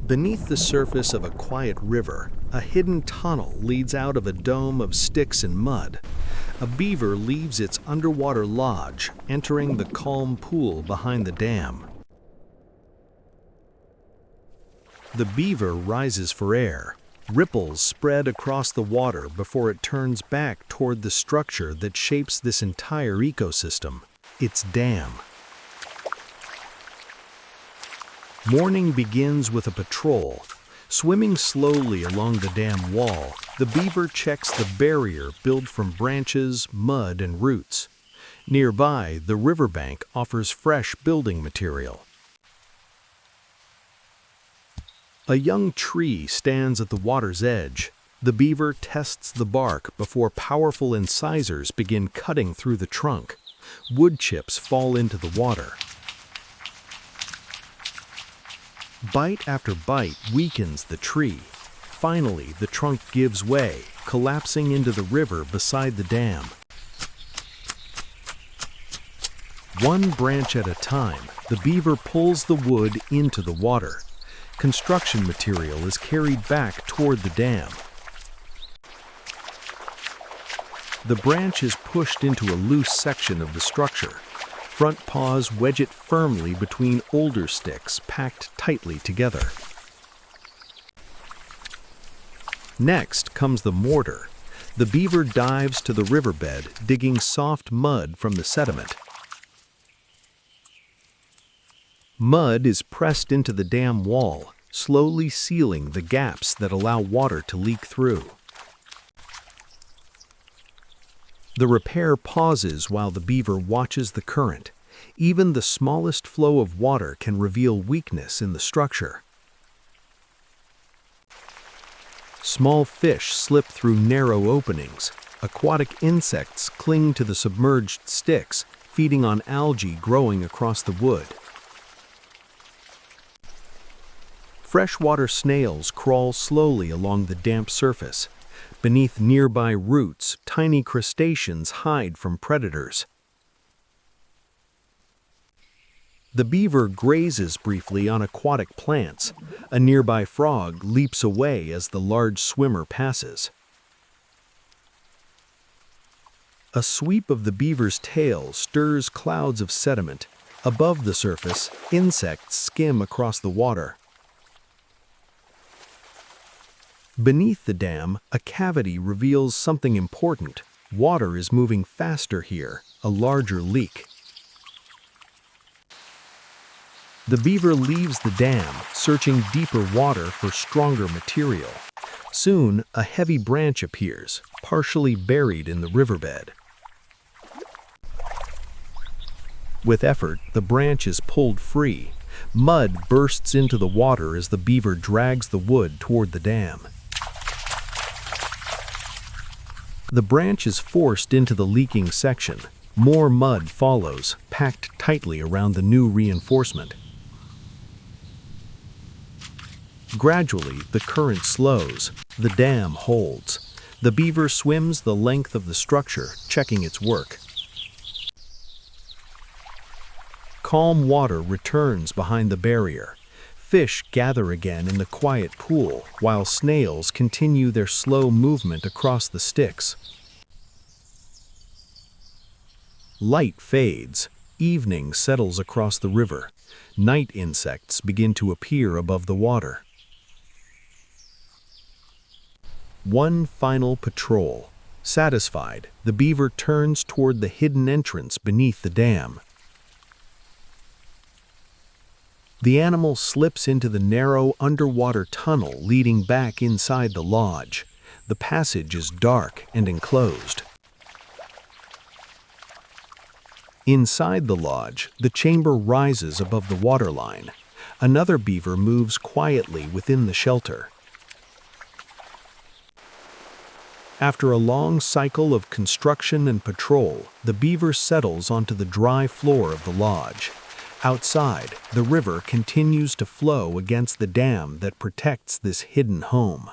Beneath the surface of a quiet river, a hidden tunnel leads out of a dome of sticks and mud. A beaver leaves its underwater lodge, entering the calm pool behind the dam. The beaver rises for air. Ripples spread across the water before it turns back toward the structure that shapes this entire ecosystem, its dam. Morning begins with a patrol. Swimming slowly along the dam wall, the beaver checks the barrier built from branches, mud, and roots. Nearby, the riverbank offers fresh building material. A young tree stands at the water's edge. The beaver tests the bark before powerful incisors begin cutting through the trunk. Wood chips fall into the water. Bite after bite weakens the tree. Finally, the trunk gives way, collapsing into the river beside the dam. One branch at a time, the beaver pulls the wood into the water. Construction material is carried back toward the dam. The branch is pushed into a loose section of the structure. Front paws wedge it firmly between older sticks packed tightly together. Next comes the mortar. The beaver dives to the riverbed, digging soft mud from the sediment. Mud is pressed into the dam wall, slowly sealing the gaps that allow water to leak through. The repair pauses while the beaver watches the current. Even the smallest flow of water can reveal weakness in the structure. Small fish slip through narrow openings. Aquatic insects cling to the submerged sticks, feeding on algae growing across the wood. Freshwater snails crawl slowly along the damp surface. Beneath nearby roots, tiny crustaceans hide from predators. The beaver grazes briefly on aquatic plants. A nearby frog leaps away as the large swimmer passes. A sweep of the beaver's tail stirs clouds of sediment. Above the surface, insects skim across the water. Beneath the dam, a cavity reveals something important. Water is moving faster here, a larger leak. The beaver leaves the dam, searching deeper water for stronger material. Soon, a heavy branch appears, partially buried in the riverbed. With effort, the branch is pulled free. Mud bursts into the water as the beaver drags the wood toward the dam. The branch is forced into the leaking section. More mud follows, packed tightly around the new reinforcement. Gradually, the current slows. The dam holds. The beaver swims the length of the structure, checking its work. Calm water returns behind the barrier. Fish gather again in the quiet pool, while snails continue their slow movement across the sticks. Light fades. Evening settles across the river. Night insects begin to appear above the water. One final patrol. Satisfied, the beaver turns toward the hidden entrance beneath the dam. The animal slips into the narrow underwater tunnel leading back inside the lodge. The passage is dark and enclosed. Inside the lodge, the chamber rises above the waterline. Another beaver moves quietly within the shelter. After a long cycle of construction and patrol, the beaver settles onto the dry floor of the lodge. Outside, the river continues to flow against the dam that protects this hidden home.